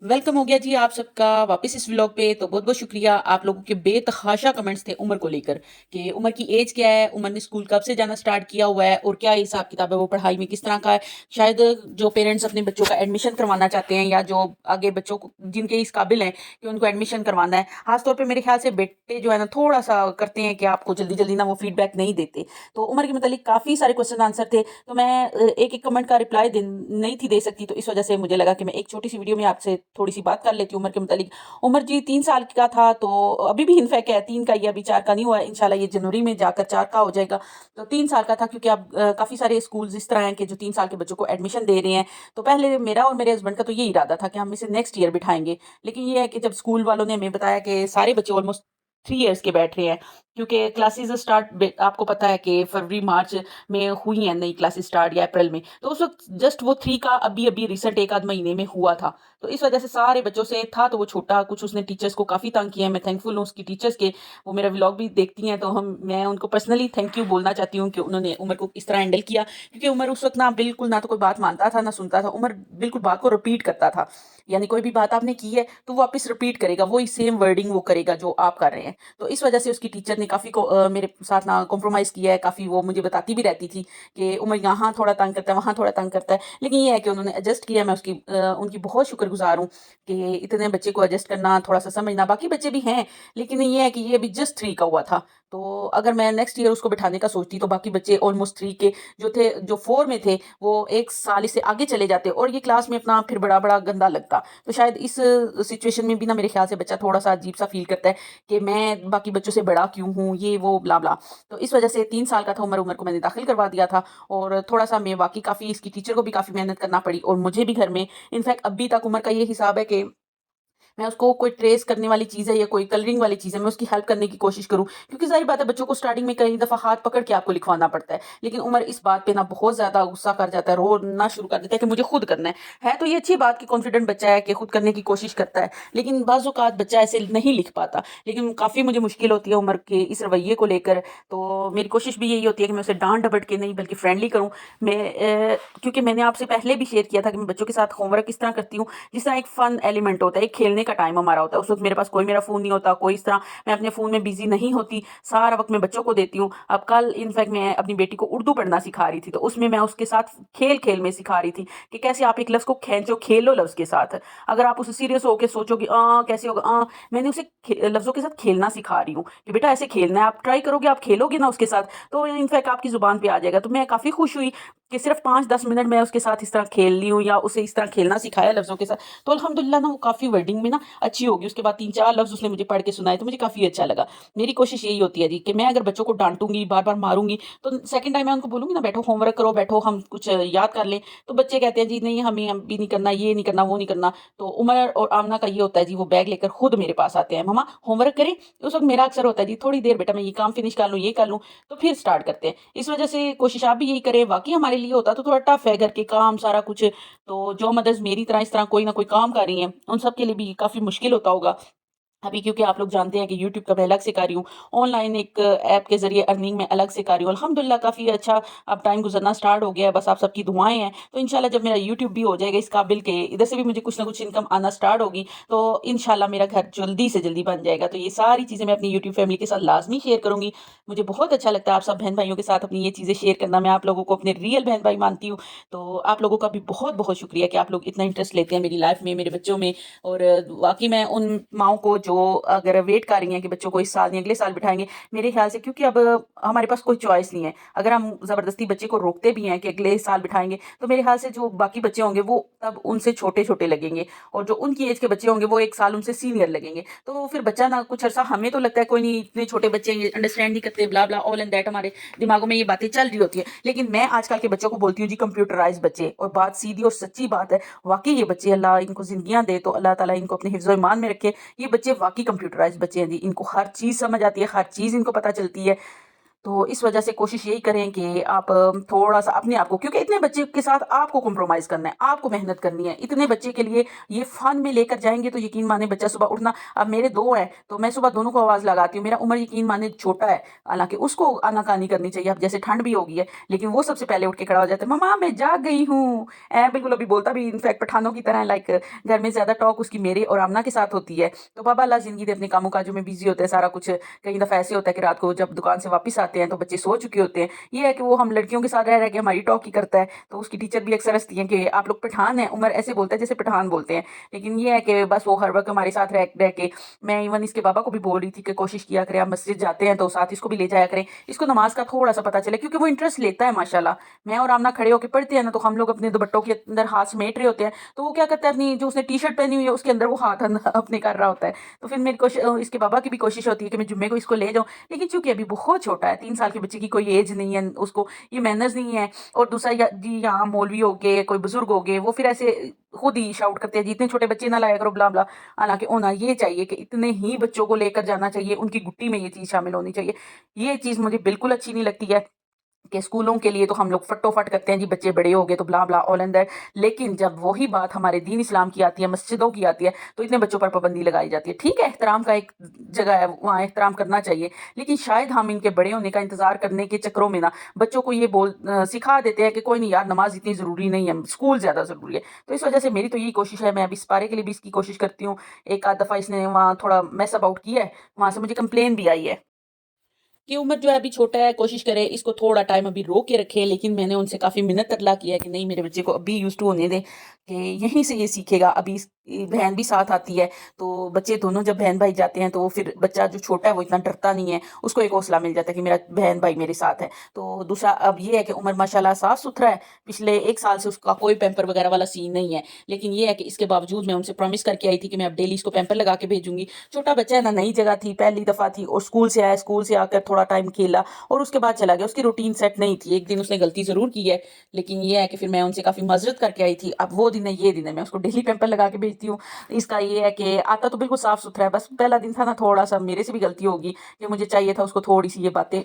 Welcome हो गया जी आप सबका वापस इस व्लॉग पे। तो बहुत बहुत शुक्रिया आप लोगों के बेतहाशा कमेंट्स थे उम्र को लेकर कि उम्र की एज क्या है, उम्र ने स्कूल कब से जाना स्टार्ट किया हुआ है और क्या हिसाब किताब है, वो पढ़ाई में किस तरह का है। शायद जो पेरेंट्स अपने बच्चों का एडमिशन करवाना चाहते हैं या जो आगे बच्चों को जिनके इस काबिल हैं कि उनको एडमिशन करवाना है, खासतौर पर मेरे ख्याल से बेटे जो है ना थोड़ा सा करते हैं कि आपको जल्दी जल्दी ना वो फीडबैक नहीं देते। तो उम्र के मतलब काफ़ी सारे क्वेश्चन आंसर थे, तो मैं एक एक कमेंट का रिप्लाई नहीं थी दे सकती, तो इस वजह से मुझे लगा कि मैं एक छोटी सी वीडियो में आपसे थोड़ी सी बात कर लेती हूँ उम्र के मुतालिक। उमर जी 3 साल का था, तो अभी भी इनफैक्ट है 3 का ही, अभी 4 का नहीं हुआ, इंशाल्लाह ये जनवरी में जाकर 4 का हो जाएगा। तो 3 साल का था, क्योंकि अब काफ़ी सारे स्कूल्स इस तरह हैं कि जो 3 साल के बच्चों को एडमिशन दे रहे हैं। तो पहले मेरा और मेरे हस्बैंड का तो ये इरादा था कि हम इसे नेक्स्ट ईयर बिठाएंगे, लेकिन ये है कि जब स्कूल वालों ने हमें बताया कि सारे बच्चे ऑलमोस्ट 3 इयर्स के बैठ रहे हैं, क्योंकि क्लासेस स्टार्ट आपको पता है कि फरवरी मार्च में हुई हैं नई क्लासेस स्टार्ट, या अप्रैल में, तो उस वक्त जस्ट वो 3 का अभी अभी रिसेंट एक आध महीने में हुआ था। तो इस वजह से सारे बच्चों से था, तो वो छोटा कुछ उसने टीचर्स को काफ़ी तंग किया है। मैं थैंकफुल हूँ उसकी टीचर्स के, वो मेरा व्लॉग भी देखती हैं, तो मैं उनको पर्सनली थैंक यू बोलना चाहती हूँ कि उन्होंने उमर को इस तरह हैंडल किया। क्योंकि उमर उस वक्त ना बिल्कुल ना तो कोई बात मानता था ना सुनता था, उमर बिल्कुल बात को रिपीट करता था। यानी कोई भी बात आपने की है तो वो वापस रिपीट करेगा, वही सेम वर्डिंग वो करेगा जो आप कर रहे हैं। तो इस वजह से उसकी टीचर ने काफ़ी मेरे साथ ना कॉम्प्रोमाइज़ किया है काफ़ी, वो मुझे बताती भी रहती थी कि उमर यहाँ थोड़ा तंग करता है, वहाँ थोड़ा तंग करता है, लेकिन ये है कि उन्होंने एडजस्ट किया। मैं उनकी बहुत शुक्रगुजार हूँ कि इतने बच्चे को एडजस्ट करना, थोड़ा सा समझना। बाकी बच्चे भी हैं, लेकिन ये है कि ये अभी जस्ट 3 का हुआ था। तो अगर मैं नेक्स्ट ईयर उसको बिठाने का सोचती तो बाकी बच्चे ऑलमोस्ट 3 के जो थे, जो 4 में थे, वो 1 साल इससे आगे चले जाते और ये क्लास में अपना फिर बड़ा-बड़ा गंदा लगता। तो शायद इस सिचुएशन में भी ना मेरे ख्याल से बच्चा थोड़ा-सा अजीब-सा फ़ील करता है कि मैं बाकी बच्चों से बड़ा क्यों हूँ, ये वो ब्ला-ब्ला। तो इस वजह से 3 साल का था उमर को मैंने दाखिल करवा दिया था, और थोड़ा-सा मैं वाक़ई काफ़ी इसकी टीचर को भी काफ़ी मेहनत करना पड़ी, और मुझे भी घर में इनफैक्ट अभी तक उमर का ये हिसाब है कि मैं उसको कोई ट्रेस करने वाली चीज़ है या कोई कलरिंग वाली चीज़ है, मैं उसकी हेल्प करने की कोशिश करूँ। क्योंकि ज़ाहिर बात है बच्चों को स्टार्टिंग में कई दफ़ा हाथ पकड़ के आपको लिखवाना पड़ता है। लेकिन उमर इस बात पे ना बहुत ज़्यादा गुस्सा कर जाता है, रोना शुरू कर देता है कि मुझे खुद करना है। है तो ये अच्छी बात कि कॉन्फिडेंट बच्चा है कि खुद करने की कोशिश करता है, लेकिन बाज़ औक़ात बच्चा ऐसे नहीं लिख पाता। लेकिन काफ़ी मुझे मुश्किल होती है उमर के इस रवैये को लेकर, तो मेरी कोशिश भी यही होती है कि मैं उसे डाँट-डपट के नहीं बल्कि फ्रेंडली करूँ। क्योंकि मैंने आपसे पहले भी शेयर किया था कि मैं बच्चों के साथ होमवर्क किस तरह करती हूँ। जिस तरह एक फन एलिमेंट होता है, एक खेलने का टाइम हमारा होता है, उस वक़्त मेरे पास कोई मेरा फ़ोन नहीं होता, कोई इस तरह मैं अपने फ़ोन में बिज़ी नहीं होती, सारा वक़्त मैं बच्चों को देती हूँ। अब कल इनफैक्ट मैं अपनी बेटी को उर्दू पढ़ना सिखा रही थी, तो उसमें मैं उसके साथ खेल-खेल में सिखा रही थी कि कैसे आप एक लफ्ज़ को खींचो, खेलो लफ्ज़ के साथ। अगर आप उसे सीरियस होके सोचोगे कैसे होगा मैंने उसे लफ्ज़ों के साथ खेलना सिखा रही हूँ कि बेटा ऐसे खेलना है, आप ट्राई करोगे, आप खेलोगे ना उसके साथ, तो इनफैक्ट आपकी ज़ुबान पे आ जाएगा। तो मैं काफ़ी खुश हुई कि सिर्फ़ 5-10 मिनट मैं उसके साथ इस तरह खेल ली हूँ या उसे इस तरह खेलना सिखाया लफ्ज़ों के साथ। तो अल्हम्दुलिल्लाह ना वो काफ़ी वर्डिंग में ना अच्छी होगी। उसके बाद 3-4 लफ्ज़ उसने मुझे पढ़ के सुनाए, तो मुझे काफ़ी अच्छा लगा। मेरी कोशिश यही होती है जी कि मैं अगर बच्चों को डाँटूँगी, बार-बार मारूँगी, तो सेकंड टाइम मैं उनको बोलूँगी ना बैठो होमवर्क करो, बैठो हम कुछ याद कर लें। तो बच्चे कहते हैं जी नहीं हमें अभी नहीं करना, ये नहीं करना, वो नहीं करना। तो उमर और आमना का ये होता है जी, वो बैग लेकर खुद मेरे पास आते हैं, मम्मा होमवर्क करें? तो उस वक़्त मेरा अक्सर होता है जी थोड़ी देर बेटा मैं ये काम फिनिश कर लूँ, ये कर लूँ, तो फिर स्टार्ट करते हैं। इस वज़ह से कोशिश आप भी यही करें। वाक़ई हमारे लिए होता तो थोड़ा टफ़ है, घर के काम सारा कुछ। तो जो मदर्स मेरी तरह इस तरह कोई ना कोई काम कर रही हैं, उन सब के लिए भी काफ़ी मुश्किल होता होगा। अभी क्योंकि आप लोग जानते हैं कि यूट्यूब का मैं अलग से कर रही हूँ, ऑनलाइन एक ऐप के ज़रिए अर्निंग मैं अलग से कर रही हूँ। अल्हम्दुलिल्लाह काफ़ी अच्छा अब टाइम गुज़रना स्टार्ट हो गया है, बस आप सबकी दुआएँ हैं। तो इंशाल्लाह जब मेरा यूट्यूब भी हो जाएगा इस काबिल के इधर से भी मुझे कुछ ना कुछ इनकम आना स्टार्ट होगी, तो इंशाल्लाह मेरा घर जल्दी से जल्दी बन जाएगा। तो ये सारी चीज़ें मैं अपनी यूट्यूब फैमिली के साथ लाज़मी शेयर करूँगी। मुझे बहुत अच्छा लगता है आप सब बहन-भाइयों के साथ अपनी ये चीज़ें शेयर करना। मैं आप लोगों को अपने रियल बहन-भाई मानती हूँ। तो आप लोगों का भी बहुत-बहुत शुक्रिया कि आप लोग इतना इंटरेस्ट लेते हैं मेरी लाइफ़ में, मेरे बच्चों में। और वाक़ई मैं उन माँओं को जो अगर वेट कर रही हैं कि बच्चों को इस साल या अगले साल बिठाएँगे, मेरे ख़्याल से क्योंकि अब हमारे पास कोई चॉइस नहीं है। अगर हम ज़बरदस्ती बच्चे को रोकते भी हैं कि अगले साल बिठाएँगे, तो मेरे ख़्याल से जो बाकी बच्चे होंगे वो तब उनसे छोटे-छोटे लगेंगे, और जो उनकी एज के बच्चे होंगे वो 1 साल उनसे सीनियर लगेंगे। तो फिर बच्चा ना कुछ अरसा हमें तो लगता है कोई नहीं इतने छोटे बच्चे हैं, ये अंडरस्टैंड नहीं करते ब्ला-ब्ला ऑल एंड दैट, हमारे दिमागों में ये बातें चल रही होती हैं। लेकिन मैं आजकल के बच्चों को बोलती हूँ जी कंप्यूटराइज़्ड बच्चे, और बात सीधी और सच्ची बात है। वाक़ई ये बच्चे अल्लाह इनको ज़िंदगियाँ दे, तो अल्लाह ताला इनको अपने हिफ्ज़-ओ ईमान में रखे। ये बच्चे वाक़ई कंप्यूटराइज़्ड बच्चे हैं जी, इनको हर चीज़ समझ आती है, हर चीज़ इनको पता चलती है। تو اس وجہ سے کوشش یہی کریں کہ آپ تھوڑا سا اپنے آپ کو، کیونکہ اتنے بچے کے ساتھ آپ کو کمپرومائز کرنا ہے، آپ کو محنت کرنی ہے، اتنے بچے کے لیے یہ فن میں لے کر جائیں گے تو یقین مانے بچہ صبح اٹھنا، اب میرے دو ہیں تو میں صبح دونوں کو آواز لگاتی ہوں، میرا عمر یقین مانے چھوٹا ہے، حالانکہ اس کو آناکانی کرنی چاہیے، اب جیسے ٹھنڈ بھی ہوگی ہے لیکن وہ سب سے پہلے اٹھ کے کھڑا ہو جاتا ہے، ماما میں جاگ گئی ہوں، بالکل ابھی بولتا بھی انفیکٹ پٹھانوں کی طرح، لائک گھر میں زیادہ ٹاک اس کی میرے اور آمنہ کے ساتھ ہوتی ہے، تو بابا اللہ زندگی دے اپنے کاموں کاجوں میں بزی ہوتا ہے سارا کچھ، کئی دفعہ ایسے ہوتا ہے کہ رات کو جب دکان سے واپس آتے ہیں تو بچے سو چکے ہوتے ہیں، یہ ہے کہ وہ ہم لڑکیوں کے ساتھ رہ رہ کے ہماری ٹاک ہی کرتا ہے، تو اس کی ٹیچر بھی اکثر ہنستی ہیں کہ آپ لوگ پٹھان ہیں، عمر ایسے بولتا ہے جیسے پٹھان بولتے ہیں، لیکن یہ ہے کہ بس وہ ہر وقت ہمارے ساتھ رہ رہ کے، میں ایون اس کے بابا کو بھی بول رہی تھی کہ کوشش کیا کریں آپ مسجد جاتے ہیں تو ساتھ اس کو بھی لے جایا کریں، اس کو نماز کا تھوڑا سا پتہ چلے کیونکہ وہ انٹرسٹ لیتا ہے ماشاءاللہ، میں اور آمنہ کھڑے ہو کے پڑھتے ہیں نا تو ہم لوگ اپنے دوپٹوں کے اندر ہاتھ سمیٹ رہے ہوتے ہیں، تو وہ کیا کرتا ہے اپنی جو اس نے ٹی شرٹ پہنی ہوئی ہے اس کے اندر وہ ہاتھ اپنے کر رہا ہوتا ہے، تو پھر میری کوشش، اس کے بابا کی بھی کوشش ہوتی ہے کہ میں جمعے کو اس کو لے جاؤں، لیکن چونکہ ابھی بہت چھوٹا ہے، 3 سال کے بچے کی کوئی ایج نہیں ہے، اس کو یہ مینرز نہیں ہے، اور دوسرا جی یہاں مولوی ہو گئے کوئی بزرگ ہو گئے وہ پھر ایسے خود ہی شاؤٹ کرتے ہیں جی اتنے چھوٹے بچے نہ لایا کرو بلا بلا، حالانکہ ہونا یہ چاہیے کہ اتنے ہی بچوں کو لے کر جانا چاہیے، ان کی گٹی میں یہ چیز شامل ہونی چاہیے، یہ چیز مجھے بالکل اچھی نہیں لگتی ہے کہ اسکولوں کے لیے تو ہم لوگ فٹو فٹ کرتے ہیں جی بچے بڑے ہو گئے تو بلا بلا آل اینڈ دیٹ، لیکن جب وہی بات ہمارے دین اسلام کی آتی ہے، مسجدوں کی آتی ہے، تو اتنے بچوں پر پابندی لگائی جاتی ہے، ٹھیک ہے احترام کا ایک جگہ ہے وہاں احترام کرنا چاہیے، لیکن شاید ہم ان کے بڑے ہونے کا انتظار کرنے کے چکروں میں نا بچوں کو یہ سکھا دیتے ہیں کہ کوئی نہیں یار نماز اتنی ضروری نہیں ہے، اسکول زیادہ ضروری ہے، تو اس وجہ سے میری تو یہی کوشش ہے، میں اب اس پارے کے لیے بھی اس کی کوشش کرتی ہوں، ایک آدھ دفعہ اس نے وہاں تھوڑا میس اب آؤٹ کیا ہے، وہاں سے مجھے کمپلین بھی آئی ہے کہ عمر جو ہے ابھی چھوٹا ہے، کوشش کرے اس کو تھوڑا ٹائم ابھی روک کے رکھے، لیکن میں نے ان سے کافی منت ترلا کیا ہے کہ نہیں میرے بچے کو ابھی یوز ٹو ہونے دیں کہ یہیں سے یہ سیکھے گا، ابھی بہن بھی ساتھ آتی ہے تو بچے دونوں جب بہن بھائی جاتے ہیں تو پھر بچہ جو چھوٹا ہے وہ اتنا ڈرتا نہیں ہے، اس کو ایک حوصلہ مل جاتا ہے کہ میرا بہن بھائی میرے ساتھ ہے، تو دوسرا اب یہ ہے کہ عمر ماشاءاللہ صاف ستھرا ہے، پچھلے 1 سال سے اس کا کوئی پیمپر وغیرہ والا سین نہیں ہے، لیکن یہ ہے کہ اس کے باوجود میں ان سے پرومس کر کے آئی تھی کہ میں اب ڈیلی اس کو پیمپر لگا کے بھیجوں گی، چھوٹا بچہ ہے نا، نئی جگہ تھی، پہلی دفعہ تھی، اور اسکول سے آیا، اسکول سے آ کر تھوڑا ٹائم کھیلا اور اس کے بعد چلا گیا، اس کی روٹین سیٹ نہیں تھی، ایک دن اس نے غلطی ضرور کی ہے، لیکن یہ ہے کہ پھر میں ان سے کافی معذرت کر کے آئی تھی، اب وہ دن ہے یہ دن ہے، میں اس کو ڈیلی پیمپر لگا کے بھیجتی ہوں، اس کا یہ ہے کہ آتا تو بالکل صاف ستھرا ہے، بس پہلا دن تھا نا تھوڑا سا میرے سے بھی غلطی ہوگی کہ مجھے چاہیے تھا اس کو تھوڑی سی یہ باتیں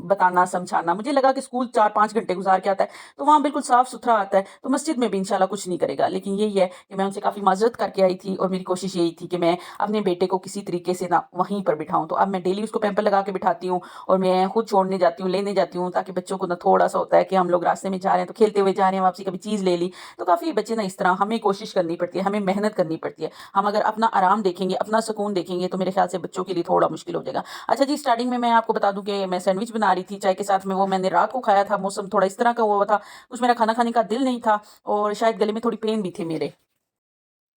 بتانا سمجھانا، مجھے لگا کہ اسکول 4-5 گھنٹے گزار کے آتا ہے تو وہاں بالکل صاف ستھرا آتا ہے تو مسجد میں بھی انشاءاللہ کچھ نہیں کرے گا، لیکن یہی ہے کہ میں ان سے کافی معذرت کر کے آئی تھی، اور میری کوشش یہی تھی کہ میں اپنے بیٹے کو کسی طریقے سے نہ وہیں پر بٹھاؤں، تو اب میں ڈیلی اس کو پیمپر لگا کے بٹھاتی ہوں، اور میں خود چھوڑنے جاتی ہوں، لینے جاتی ہوں، تاکہ بچوں کو نا تھوڑا سا ہوتا ہے کہ ہم لوگ راستے میں جا رہے ہیں تو کھیلتے ہوئے جا رہے ہیں، واپسی کبھی چیز لے لی، تو کافی بچے نا اس طرح ہمیں کوشش کرنی پڑتی ہے، ہمیں محنت کرنی پڑتی ہے، ہم اگر اپنا آرام دیکھیں گے، اپنا سکون دیکھیں گے تو میرے خیال سے بچوں کے لیے تھوڑا مشکل ہو جائے گا۔ اچھا جی، اسٹارٹنگ میں آپ کو بتا دوں کہ میں سینڈوچ بنا رہی تھی چائے کے ساتھ میں، وہ میں نے رات کو کھایا تھا، موسم تھوڑا اس طرح کا ہوا تھا، کچھ میرا کھانا کھانے کا دل نہیں تھا، اور شاید گلے میں تھوڑی پین بھی تھے میرے،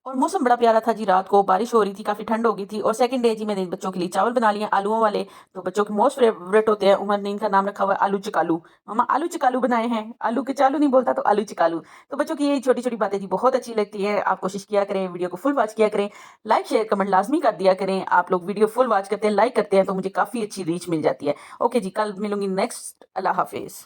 اور موسم بڑا پیارا تھا جی، رات کو بارش ہو رہی تھی، کافی ٹھنڈ ہو گئی تھی، اور سیکنڈ ڈے جی میں نے بچوں کے لیے چاول بنا لیے آلووں والے، تو بچوں کے موسٹ فیوریٹ ہوتے ہیں، عمر نے ان کا نام رکھا ہوا ہے آلو چکالو، ماما آلو چکالو بنائے ہیں، آلو کے چالو نہیں بولتا تو آلو چکالو، تو بچوں کی یہ چھوٹی چھوٹی باتیں جی بہت اچھی لگتی ہے، آپ کوشش کیا کریں ویڈیو کو فل واچ کیا کریں، لائک شیئر کمنٹ لازمی کر دیا کریں، آپ لوگ ویڈیو فل واچ کرتے ہیں لائک کرتے ہیں تو مجھے کافی اچھی ریچ مل جاتی ہے۔ اوکے جی، کل ملوں گی نیکسٹ، اللہ حافظ۔